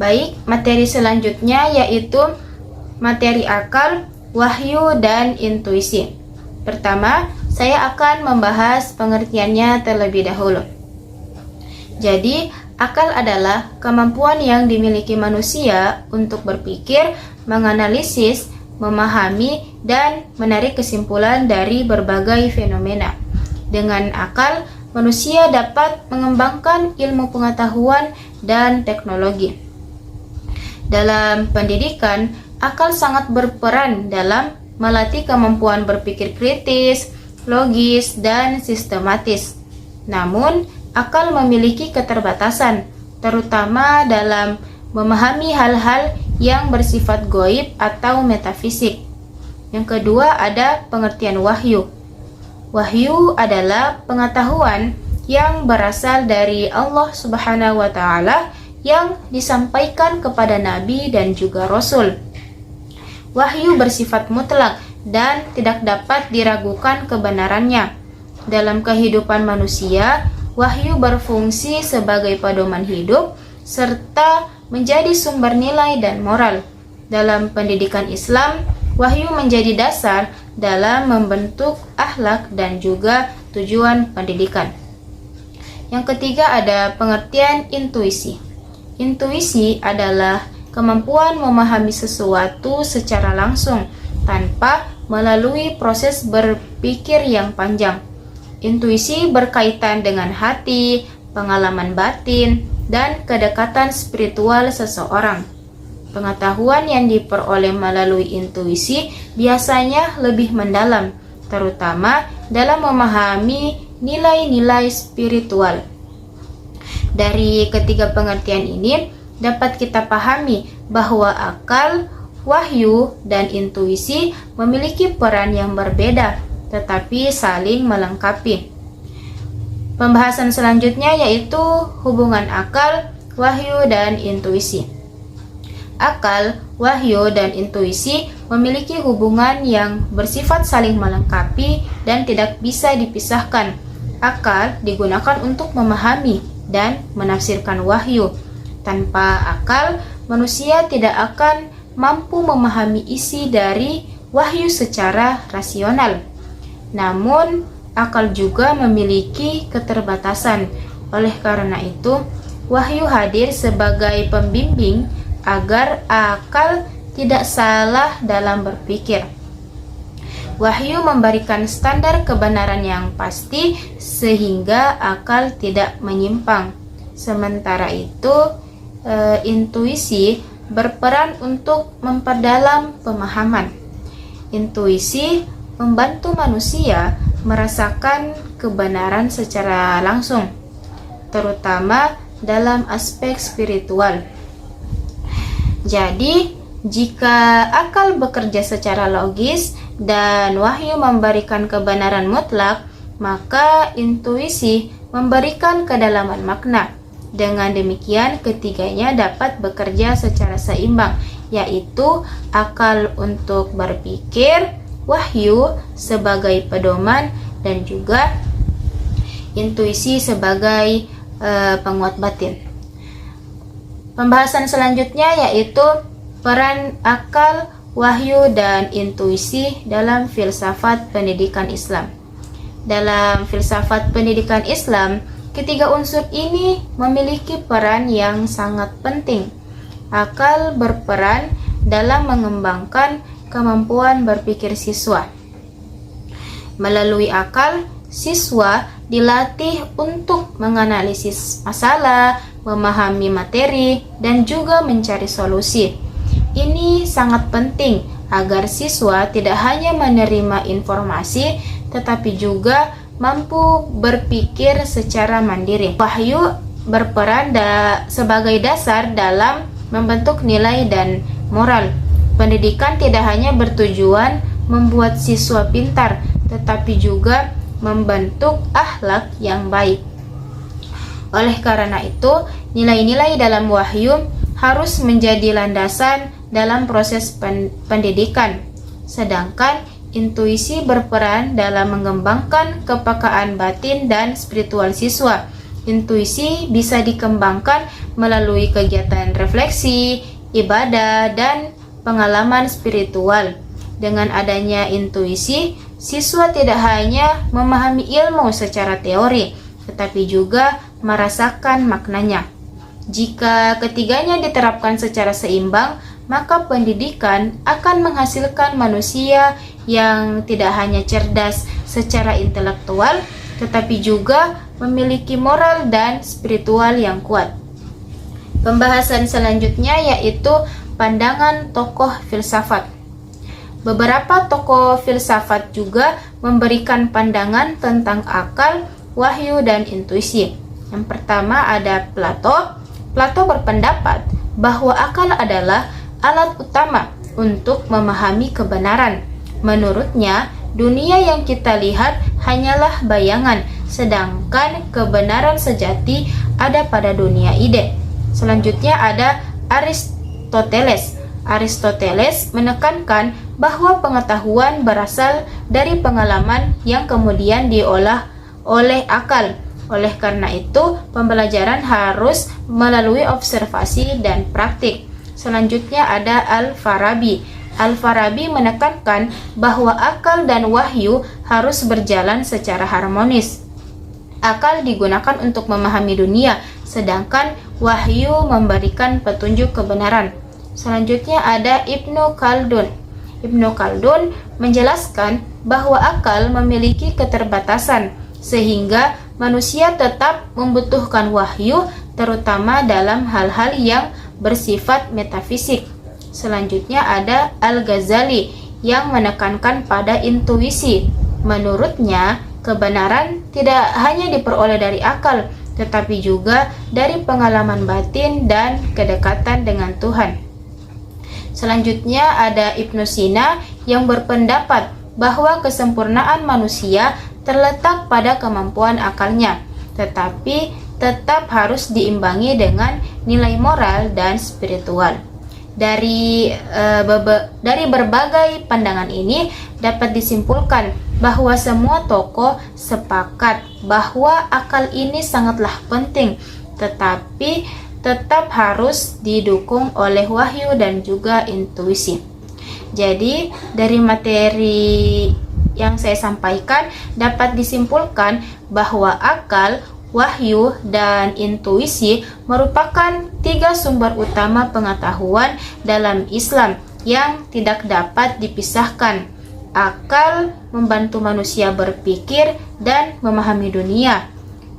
Baik, materi selanjutnya yaitu materi akal, wahyu, dan intuisi. Pertama, saya akan membahas pengertiannya terlebih dahulu. Jadi, akal adalah kemampuan yang dimiliki manusia untuk berpikir, menganalisis, memahami, dan menarik kesimpulan dari berbagai fenomena. Dengan akal, manusia dapat mengembangkan ilmu pengetahuan dan teknologi. Dalam pendidikan, akal sangat berperan dalam melatih kemampuan berpikir kritis, logis, dan sistematis. Namun, akal memiliki keterbatasan, terutama dalam memahami hal-hal yang bersifat gaib atau metafisik. Yang kedua ada pengertian wahyu. Wahyu adalah pengetahuan yang berasal dari Allah Subhanahu wa Ta'ala yang disampaikan kepada nabi dan juga rasul. Wahyu bersifat mutlak dan tidak dapat diragukan kebenarannya. Dalam kehidupan manusia, wahyu berfungsi sebagai pedoman hidup serta menjadi sumber nilai dan moral. Dalam pendidikan Islam, wahyu menjadi dasar dalam membentuk akhlak dan juga tujuan pendidikan. Yang ketiga ada pengertian intuisi. Intuisi adalah kemampuan memahami sesuatu secara langsung tanpa melalui proses berpikir yang panjang. Intuisi berkaitan dengan hati, pengalaman batin, dan kedekatan spiritual seseorang. Pengetahuan yang diperoleh melalui intuisi biasanya lebih mendalam, terutama dalam memahami nilai-nilai spiritual. Dari ketiga pengertian ini, dapat kita pahami bahwa akal, wahyu, dan intuisi memiliki peran yang berbeda, tetapi saling melengkapi. Pembahasan selanjutnya yaitu hubungan akal, wahyu, dan intuisi. Akal, wahyu, dan intuisi memiliki hubungan yang bersifat saling melengkapi dan tidak bisa dipisahkan. Akal digunakan untuk memahami dan menafsirkan wahyu. Tanpa akal, manusia tidak akan mampu memahami isi dari wahyu secara rasional. Namun, akal juga memiliki keterbatasan. Oleh karena itu, wahyu hadir sebagai pembimbing agar akal tidak salah dalam berpikir. Wahyu memberikan standar kebenaran yang pasti sehingga akal tidak menyimpang. Sementara itu, intuisi berperan untuk memperdalam pemahaman. Intuisi membantu manusia merasakan kebenaran secara langsung, terutama dalam aspek spiritual. Jadi, jika akal bekerja secara logis dan wahyu memberikan kebenaran mutlak, maka intuisi memberikan kedalaman makna. Dengan demikian, ketiganya dapat bekerja secara seimbang, yaitu akal untuk berpikir, wahyu sebagai pedoman, dan juga intuisi sebagai penguat batin. Pembahasan selanjutnya yaitu peran akal, wahyu, dan intuisi dalam filsafat pendidikan Islam. Dalam filsafat pendidikan Islam, ketiga unsur ini memiliki peran yang sangat penting. Akal berperan dalam mengembangkan kemampuan berpikir siswa. Melalui akal, siswa dilatih untuk menganalisis masalah, memahami materi, dan juga mencari solusi. Ini sangat penting agar siswa tidak hanya menerima informasi, tetapi juga mampu berpikir secara mandiri. Wahyu berperan sebagai dasar dalam membentuk nilai dan moral. Pendidikan tidak hanya bertujuan membuat siswa pintar, tetapi juga membentuk akhlak yang baik. Oleh karena itu, nilai-nilai dalam wahyu harus menjadi landasan dalam proses pendidikan, sedangkan intuisi berperan dalam mengembangkan kepekaan batin dan spiritual siswa. Intuisi bisa dikembangkan melalui kegiatan refleksi, ibadah, dan pengalaman spiritual. Dengan adanya intuisi, siswa tidak hanya memahami ilmu secara teori, tetapi juga merasakan maknanya. Jika ketiganya diterapkan secara seimbang, maka pendidikan akan menghasilkan manusia yang tidak hanya cerdas secara intelektual, tetapi juga memiliki moral dan spiritual yang kuat. Pembahasan selanjutnya yaitu pandangan tokoh filsafat. Beberapa tokoh filsafat juga memberikan pandangan tentang akal, wahyu, dan intuisi. Yang pertama ada Plato. Plato berpendapat bahwa akal adalah alat utama untuk memahami kebenaran. Menurutnya, dunia yang kita lihat hanyalah bayangan, sedangkan kebenaran sejati ada pada dunia ide. Selanjutnya ada Aristoteles. Aristoteles menekankan bahwa pengetahuan berasal dari pengalaman yang kemudian diolah oleh akal. Oleh karena itu, pembelajaran harus melalui observasi dan praktik. Selanjutnya ada Al-Farabi. Al-Farabi menekankan bahwa akal dan wahyu harus berjalan secara harmonis. Akal digunakan untuk memahami dunia, sedangkan wahyu memberikan petunjuk kebenaran. Selanjutnya ada Ibnu Khaldun. Ibnu Khaldun menjelaskan bahwa akal memiliki keterbatasan, sehingga manusia tetap membutuhkan wahyu, terutama dalam hal-hal yang bersifat metafisik. Selanjutnya ada Al-Ghazali yang menekankan pada intuisi. Menurutnya, kebenaran tidak hanya diperoleh dari akal, tetapi juga dari pengalaman batin dan kedekatan dengan Tuhan. Selanjutnya ada Ibnu Sina yang berpendapat bahwa kesempurnaan manusia terletak pada kemampuan akalnya, tetapi tetap harus diimbangi dengan nilai moral dan spiritual. Dari berbagai pandangan ini dapat disimpulkan bahwa semua tokoh sepakat bahwa akal ini sangatlah penting, tetapi tetap harus didukung oleh wahyu dan juga intuisi. Jadi dari materi yang saya sampaikan dapat disimpulkan bahwa akal, wahyu, dan intuisi merupakan 3 sumber utama pengetahuan dalam Islam yang tidak dapat dipisahkan. Akal membantu manusia berpikir dan memahami dunia.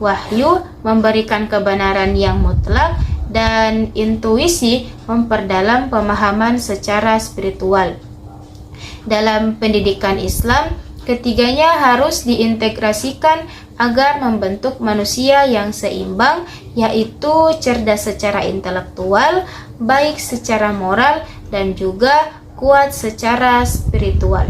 Wahyu memberikan kebenaran yang mutlak, dan intuisi memperdalam pemahaman secara spiritual. Dalam pendidikan Islam, ketiganya harus diintegrasikan agar membentuk manusia yang seimbang, yaitu cerdas secara intelektual, baik secara moral, dan juga kuat secara spiritual.